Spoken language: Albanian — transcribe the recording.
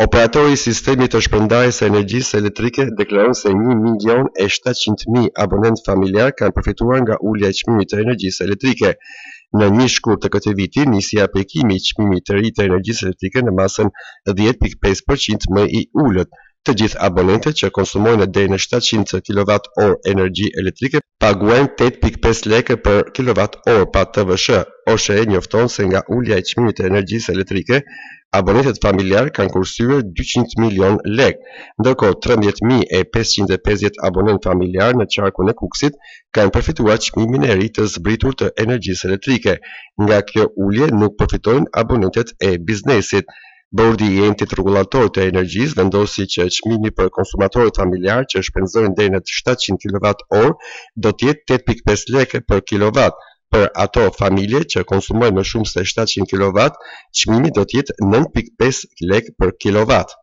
Operatori i sistemit të shpërndarjes së energjisë elektrike deklaron se 1.700.000 abonentë familjar kanë përfituar nga ulja e çmimit të energjisë elektrike. Në 1 shkurt të këtij viti, nisi aplikimi i çmimit të ri të energjisë elektrike në masën 10.5% më i ulët. Të gjithë abonentët që konsumojnë deri në 700 kWh energji elektrike paguajnë 8.5 lekë për kWh pa TVSH. OSHE njofton se nga ulja e çmimit të energjisë elektrike, abonentët familjar kanë kursyer 200 milion lekë, ndërkohë 13.550 abonentë familjar në qarkun e Kukësit kanë përfituar çmimin e ri të zbritur të energjisë elektrike. Nga kjo ulje nuk përfitojnë abonentët e biznesit. Bordi i Entit Rregullator të Energjisë vendosi që çmimi për konsumatorët familjar që shpenzojnë deri në 700 kWh do të jetë 8.5 lekë për kilowatt. Për ato familje që konsumojnë më shumë se 700 kW, çmimi do të jetë 9.5 lekë për kilowatt.